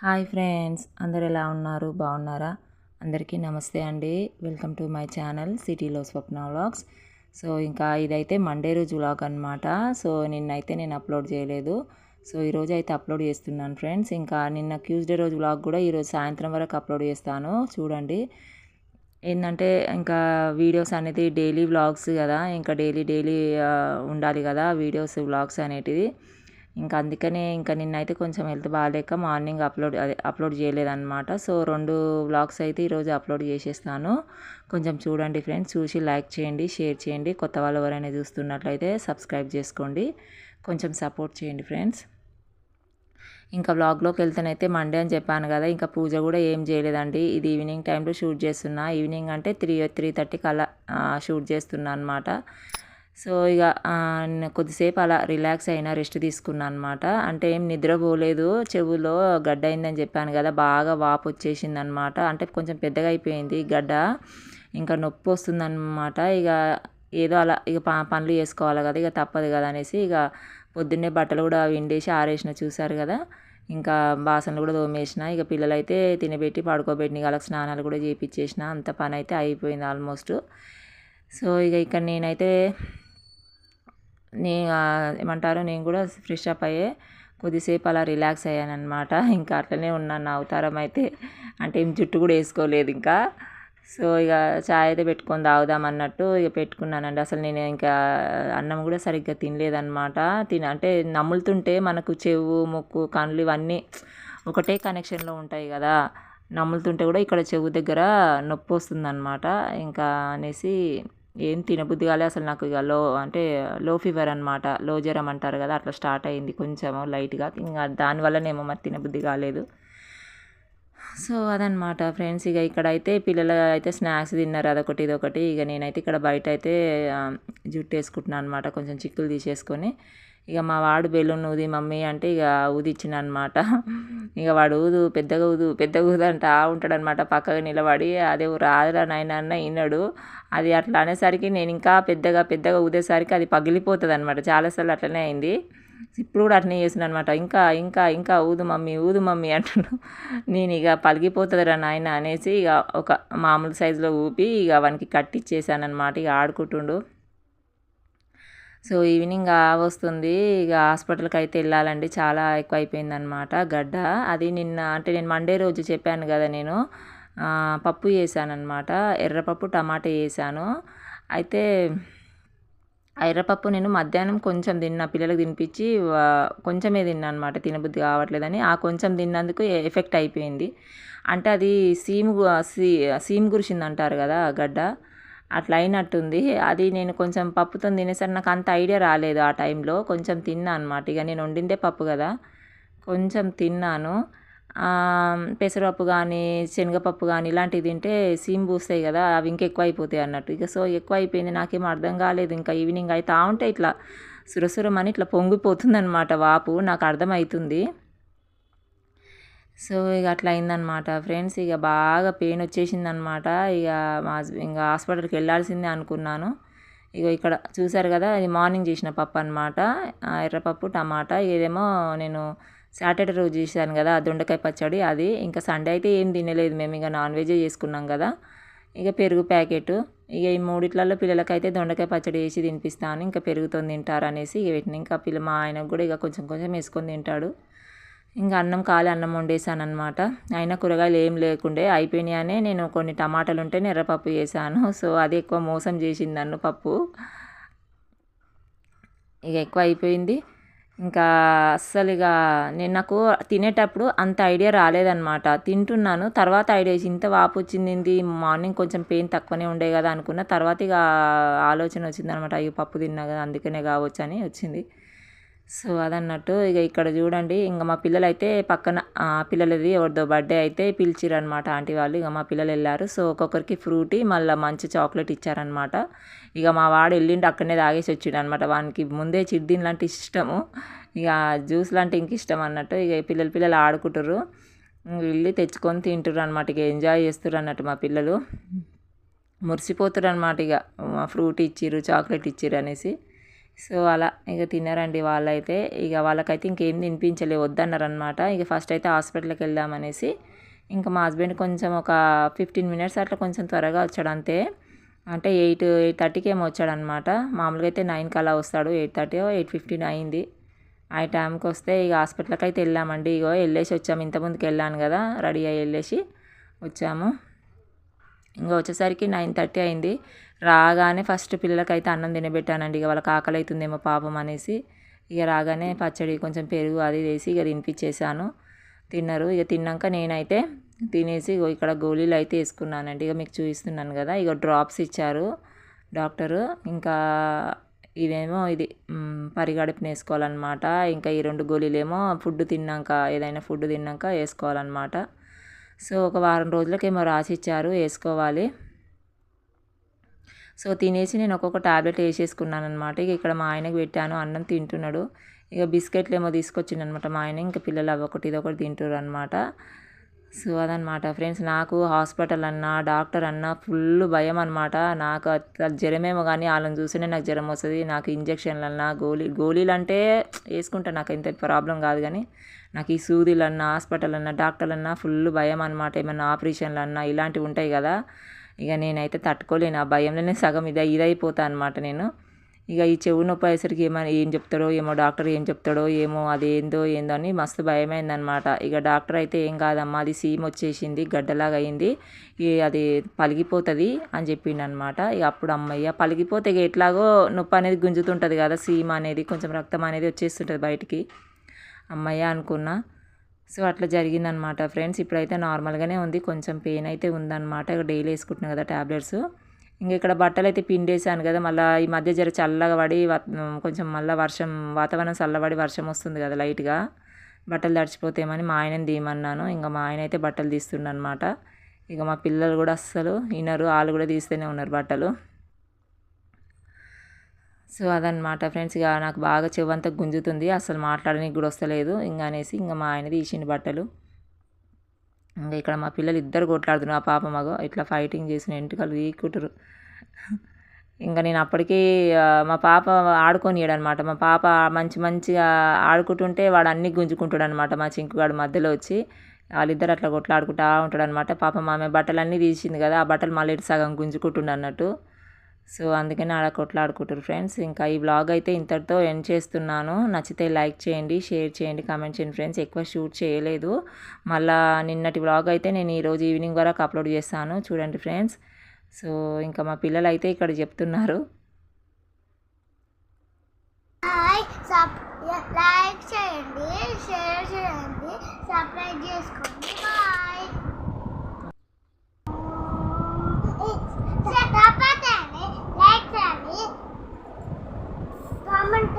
Hi friends, అందరు ఎలా ఉన్నారు? బాగున్నారా? అందరికీ నమస్తే అండి. వెల్కమ్ టు మై ఛానల్ సిటీలో స్వప్న వ్లాగ్స్. సో ఇంకా ఇదైతే మండే రోజు వ్లాగ్ అనమాట. సో నిన్నైతే నేను అప్లోడ్ చేయలేదు. సో ఈరోజు అయితే అప్లోడ్ చేస్తున్నాను ఫ్రెండ్స్. ఇంకా నిన్న ట్యూస్డే రోజు వ్లాగ్ కూడా ఈరోజు సాయంత్రం వరకు అప్లోడ్ చేస్తాను, చూడండి. ఏంటంటే ఇంకా వీడియోస్ అనేది డైలీ వ్లాగ్స్ కదా, ఇంకా డైలీ ఉండాలి కదా వీడియోస్ వ్లాగ్స్ అనేటివి. ఇంకా అందుకనే ఇంకా నిన్నైతే కొంచెం హెల్త్ బాగాలేక మార్నింగ్ అప్లోడ్ చేయలేదన్నమాట. సో 2 వ్లాగ్స్ అయితే ఈరోజు అప్లోడ్ చేసేస్తాను. కొంచెం చూడండి ఫ్రెండ్స్, చూసి లైక్ చేయండి, షేర్ చేయండి. కొత్త వాళ్ళు ఎవరైనా చూస్తున్నట్లయితే సబ్స్క్రైబ్ చేసుకోండి, కొంచెం సపోర్ట్ చేయండి ఫ్రెండ్స్. ఇంకా వ్లాగ్లోకి వెళ్తేనైతే మండే అని చెప్పాను కదా, ఇంకా పూజ కూడా ఏం చేయలేదండి. ఇది ఈవినింగ్ టైంలో షూట్ చేస్తున్నా. ఈవినింగ్ అంటే 3:30కి అలా షూట్ చేస్తున్నా అనమాట. సో ఇక కొద్దిసేపు అలా రిలాక్స్ అయినా, రెస్ట్ తీసుకున్నా అనమాట. అంటే ఏం నిద్రపోలేదు, చెవులో గడ్డ అయిందని చెప్పాను కదా, బాగా వాపు వచ్చేసింది అనమాట. అంటే కొంచెం పెద్దగా అయిపోయింది గడ్డ, ఇంకా నొప్పి వస్తుందన్నమాట. ఇక ఏదో అలా ఇక పనులు చేసుకోవాలి కదా, ఇక తప్పదు కదా అనేసి ఇక పొద్దున్నే బట్టలు కూడా విండేసి ఆరేసిన, చూసారు కదా. ఇంకా బాసనలు కూడా తోమేసిన. ఇక పిల్లలైతే తినబెట్టి పడుకోబెట్టిన, వాళ్ళకి స్నానాలు కూడా చేయించేసిన. అంత పని అయితే అయిపోయింది ఆల్మోస్ట్. సో ఇక ఇక్కడ నేనైతే ఏమంటారు, నేను కూడా ఫ్రెష్ అప్ అయ్యే కొద్దిసేపు అలా రిలాక్స్ అయ్యానమాట. ఇంకా అట్లనే ఉన్నాను. అవతారం అయితే అంటే ఏం జుట్టు కూడా వేసుకోలేదు ఇంకా. సో ఇక చాయ్ అయితే పెట్టుకొని తాగుదాం అన్నట్టు ఇక పెట్టుకున్నానండి. అసలు నేను ఇంకా అన్నం కూడా సరిగ్గా తినలేదన్నమాట. అంటే నములుతుంటే మనకు చెవు, ముక్కు, కళ్ళు ఇవన్నీ ఒకటే కనెక్షన్లో ఉంటాయి కదా. నములుతుంటే కూడా ఇక్కడ చెవు దగ్గర నొప్పి వస్తుందన్నమాట. ఇంకా అనేసి ఏం తినబుద్ధి కాలే అసలు నాకు. ఇక లో ఫీవర్ అనమాట, లో జ్వరం అంటారు కదా, అట్లా స్టార్ట్ అయింది కొంచెం లైట్గా. ఇంకా దానివల్లనేమో మరి తినబుద్ధి కాలేదు. సో అదనమాట ఫ్రెండ్స్. ఇక ఇక్కడైతే పిల్లలు అయితే స్నాక్స్ తిన్నారు, అదొకటి ఇదొకటి. ఇక నేనైతే ఇక్కడ బయట అయితే జుట్టు వేసుకుంటున్నాను అనమాట, కొంచెం చిక్కులు తీసేసుకొని. ఇక మా వాడు బెలూన్ ఊది మమ్మీ అంటే ఇక ఊదిచ్చిన అనమాట. ఇక వాడు పెద్దగా ఊదు అంటా ఉంటాడనమాట, పక్కగా నిలబడి. అదే రాదురా నాయన అన్న విన్నాడు. అది అట్లా అనేసరికి నేను ఇంకా పెద్దగా ఊదేసరికి అది పగిలిపోతుంది అనమాట. చాలాసార్లు అట్లనే అయింది. ఇప్పుడు కూడా అట్నే చేసిన అనమాట. ఇంకా ఇంకా ఇంకా ఊదు మమ్మీ అంటున్నాడు. నేను ఇక పలిగిపోతుందిరా నాయన అనేసి ఇక ఒక మామూలు సైజులో ఊపి ఇక వానికి కట్టిచ్చేసాను అనమాట. ఇక ఆడుకుంటుండు. సో ఈవినింగ్ వస్తుంది, ఇక హాస్పిటల్కి అయితే వెళ్ళాలండి. చాలా ఎక్కువ అయిపోయిందనమాట గడ్డ. అది నిన్న అంటే నేను మండే రోజు చెప్పాను కదా, నేను పప్పు చేశానమాట. ఎర్రపప్పు టమాటా చేశాను. అయితే ఆ ఎర్రపప్పు నేను మధ్యాహ్నం కొంచెం తిన్నా, పిల్లలకు తినిపించి కొంచెమే తిన్నా అనమాట. తినబుద్ధి కావట్లేదని ఆ కొంచెం తిన్నందుకు ఎఫెక్ట్ అయిపోయింది. అంటే అది సీమ్ గురిసింది అంటారు కదా గడ్డ, అట్లా అయినట్టుంది. అది నేను కొంచెం పప్పుతో తినేసరికి నాకు అంత ఐడియా రాలేదు ఆ టైంలో. కొంచెం తిన్నా అనమాట. ఇక నేను వండిందే పప్పు కదా, కొంచెం తిన్నాను. పెసరపప్పు కానీ, శనగపప్పు కానీ ఇలాంటివి తింటే సీమ్ పూస్తాయి కదా, అవి ఇంకెక్కువ అయిపోతాయి అన్నట్టు. ఇక సో ఎక్కువ అయిపోయింది, నాకేం అర్థం కాలేదు. ఇంకా ఈవినింగ్ అవుతా ఉంటే ఇట్లా సురసురమని ఇట్లా పొంగిపోతుంది అనమాట వాపు, నాకు అర్థమవుతుంది. సో ఇక అట్లా అయిందనమాట ఫ్రెండ్స్. ఇక బాగా పెయిన్ వచ్చేసింది అనమాట. ఇక ఇంకా హాస్పిటల్కి వెళ్ళాల్సిందే అనుకున్నాను. ఇక ఇక్కడ చూసారు కదా, ఇది మార్నింగ్ చేసిన పప్పు అనమాట, ఎర్రపప్పు టమాటా. ఇదేమో నేను సాటర్డే రోజు చేశాను కదా దొండకాయ పచ్చడి, అది. ఇంకా సండే అయితే ఏం తినలేదు మేము, ఇక నాన్ వెజే చేసుకున్నాం కదా. ఇక పెరుగు ప్యాకెట్, ఇక ఈ మూడిట్లలో పిల్లలకైతే దొండకాయ పచ్చడి వేసి తినిపిస్తాను, ఇంకా పెరుగుతో తింటారు అనేసి ఇక వీటిని ఇంకా మా ఆయనకు కూడా ఇక కొంచెం వేసుకొని తింటాడు. ఇంకా అన్నం వండేసాను అనమాట. అయినా కూరగాయలు ఏం లేకుండే, అయిపోయినాయనే నేను కొన్ని టమాటాలు ఉంటే ఎర్రపప్పు చేశాను. సో అది ఎక్కువ మోసం చేసింది నన్ను పప్పు. ఇక ఎక్కువ అయిపోయింది. ఇంకా అస్సలు ఇక నాకు తినేటప్పుడు అంత ఐడియా రాలేదన్నమాట. తింటున్నాను, తర్వాత ఐడియా వేసి ఇంత వాపు వచ్చింది, మార్నింగ్ కొంచెం పెయిన్ తక్కువనే ఉండే కదా అనుకున్న. తర్వాత ఇక ఆలోచన వచ్చిందనమాట, అయ్యో పప్పు తిన్నా కదా అందుకనే కావచ్చు అని వచ్చింది. సో అదన్నట్టు. ఇక ఇక్కడ చూడండి, ఇంకా మా పిల్లలు అయితే పక్కన పిల్లలది ఎవరిదో బర్త్డే అయితే పిలిచిరనమాట ఆంటీ వాళ్ళు. ఇక మా పిల్లలు వెళ్ళారు. సో ఒక్కొక్కరికి ఫ్రూటీ మళ్ళీ మంచి చాక్లెట్ ఇచ్చారనమాట. ఇక మా వాడు వెళ్ళిండి అక్కడనే తాగేసి వచ్చిండు అనమాట. వానికి ముందే చిడ్డీన్ లాంటి ఇష్టము, ఇక జ్యూస్ లాంటి ఇంక ఇష్టం అన్నట్టు. ఇక పిల్లలు ఆడుకుంటారు, వెళ్ళి తెచ్చుకొని తింటారు అనమాట. ఇక ఎంజాయ్ చేస్తారు అన్నట్టు మా పిల్లలు, మురిసిపోతారు అనమాట. ఇక ఫ్రూట్ ఇచ్చిర్రు, చాక్లెట్ ఇచ్చిర్రు అనేసి. సో అలా ఇక తిన్నారండి వాళ్ళైతే. ఇక వాళ్ళకైతే ఇంకేం తినిపించలే, వద్దన్నారనమాట. ఇక ఫస్ట్ అయితే హాస్పిటల్కి వెళ్దామనేసి ఇంకా మా హస్బెండ్ కొంచెం ఒక 15 మినిట్స్ అట్లా కొంచెం త్వరగా వచ్చాడు అంతే. అంటే 8:30కి ఏమో వచ్చాడనమాట. మామూలుగా అయితే 9కి అలా వస్తాడు, 8:30 8:15 అయింది. ఆ టైంకి వస్తే ఇక హాస్పిటల్కి అయితే వెళ్ళామండి. ఇగో వెళ్ళేసి వచ్చాము, ఇంతకుముందుకు వెళ్ళాను కదా, రెడీ అయ్యి వెళ్ళేసి వచ్చాము. ఇంకా వచ్చేసరికి 9:30 అయింది. రాగానే ఫస్ట్ పిల్లలకైతే అన్నం తినబెట్టానండి. ఇక వాళ్ళకి ఆకలి అవుతుందేమో పాపం అనేసి ఇక రాగానే పచ్చడి కొంచెం పెరుగు అది వేసి ఇక తినిపించేసాను. తిన్నారు. ఇక తిన్నాక నేనైతే తినేసి ఇగో ఇక్కడ గోళీలు అయితే వేసుకున్నానండి. ఇక మీకు చూపిస్తున్నాను కదా, ఇక డ్రాప్స్ ఇచ్చారు డాక్టరు. ఇంకా ఇవేమో ఇది పరిగడుపున వేసుకోవాలన్నమాట. ఇంకా ఈ 2 గోళీలేమో ఫుడ్ తిన్నాక, ఏదైనా ఫుడ్ తిన్నాక వేసుకోవాలన్నమాట. సో ఒక వారం రోజులకేమో రాసి ఇచ్చారు, వేసుకోవాలి. సో తినేసి నేను ఒక్కొక్క టాబ్లెట్ వేసేసుకున్నాను అనమాట. ఇక ఇక్కడ మా ఆయనకి పెట్టాను, అన్నం తింటున్నాడు. ఇక బిస్కెట్లు ఏమో తీసుకొచ్చిండనమాట మా ఆయన. ఇంకా పిల్లలు అవి ఒకటి ఇదొకటి తింటారు అనమాట. సో అదనమాట ఫ్రెండ్స్, నాకు హాస్పిటల్ అన్నా డాక్టర్ అన్నా ఫుల్ భయం అనమాట. నాకు జ్వరమేమో కానీ వాళ్ళని చూస్తేనే నాకు జ్వరం వస్తుంది. నాకు ఇంజక్షన్లు అన్నా గోళీలు అంటే వేసుకుంటాను, నాకు ఇంత ప్రాబ్లం కాదు. కానీ నాకు ఈ సూదులు అన్నా హాస్పిటల్ అన్నా డాక్టర్లు అన్నా ఫుల్ భయం అనమాట. ఏమన్నా ఆపరేషన్లు అన్నా ఇలాంటివి ఉంటాయి కదా, ఇక నేనైతే తట్టుకోలేను. ఆ భయంలోనే సగం ఇదైపోతా అనమాట నేను. ఇక ఈ చెవు నొప్పి అయ్యేసరికి ఏం చెప్తాడో ఏమో, డాక్టర్ ఏం చెప్తాడో ఏమో, అది ఏందో అని మస్తు భయమైందనమాట. ఇక డాక్టర్ అయితే ఏం కాదమ్మా, అది సీమ్ వచ్చేసింది, గడ్డలాగా అయింది, అది పలిగిపోతుంది అని చెప్పిండనమాట. ఇక అప్పుడు అమ్మయ్య, పలిగిపోతే ఇక ఎట్లాగో నొప్పి అనేది గుంజుతుంటుంది కదా, సీమ్ అనేది కొంచెం రక్తం అనేది వచ్చేస్తుంటుంది బయటికి, అమ్మయ్య అనుకున్నా. సో అట్లా జరిగిందనమాట ఫ్రెండ్స్. ఇప్పుడైతే నార్మల్గానే ఉంది, కొంచెం పెయిన్ అయితే ఉందన్నమాట. ఇక డైలీ వేసుకుంటున్నాను కదా ట్యాబ్లెట్స్. ఇంకా ఇక్కడ బట్టలు అయితే పిండేసాను కదా, మళ్ళీ ఈ మధ్య జర చల్లగా పడి కొంచెం మళ్ళీ వాతావరణం చల్లబడి వర్షం వస్తుంది కదా లైట్గా, బట్టలు తడిచిపోతేమని మా ఆయనని తీయమన్నాను. ఇంకా మా ఆయన అయితే బట్టలు తీస్తుండనమాట. ఇక మా పిల్లలు కూడా అస్సలు వినరు, వాళ్ళు కూడా తీస్తూనే ఉన్నారు బట్టలు. సో అదనమాట ఫ్రెండ్స్. ఇక నాకు బాగా చెవంతా గుంజుతుంది, అసలు మాట్లాడడానికి కూడా వస్తలేదు ఇంకా అనేసి ఇంకా మా ఆయన తీసిండు బట్టలు. ఇంకా ఇక్కడ మా పిల్లలు ఇద్దరు కొట్లాడుతున్నారు, ఆ పాప మగ ఇట్లా ఫైటింగ్ చేసిన ఎంటుకలు వీక్కుంటారు. ఇంకా నేను అప్పటికీ మా పాప ఆడుకొనియడు అనమాట. మా పాప మంచిగా ఆడుకుంటుంటే వాడు అన్నీ గుంజుకుంటాడు అనమాట. మా చింకుగాడు మధ్యలో వచ్చి వాళ్ళిద్దరు అట్లా కొట్లాడుకుంటూ ఉంటాడు అనమాట. పాప ఆమె బట్టలన్నీ తీసింది కదా, ఆ బట్టలు మళ్ళీ సగం గుంజుకుంటుండ అన్నట్టు. సో అందుకని అలా కొట్లాడుకుంటారు ఫ్రెండ్స్. ఇంకా ఈ వ్లాగ్ అయితే ఇంతటితో ఎండ్ చేస్తున్నాను. నచ్చితే లైక్ చేయండి, షేర్ చేయండి, కామెంట్ చేయండి ఫ్రెండ్స్. ఎక్కువ షూట్ చేయలేదు, మళ్ళీ నిన్నటి వ్లాగ్ అయితే నేను ఈరోజు ఈవినింగ్ వరకు అప్లోడ్ చేస్తాను, చూడండి ఫ్రెండ్స్. సో ఇంకా మా పిల్లలు అయితే ఇక్కడ చెప్తున్నారు, లైక్ చేయండి, షేర్ చేయండి, సబ్స్క్రైబ్ చేసుకోండి. బాయ్. లైక్ చేయండి, కామెంట్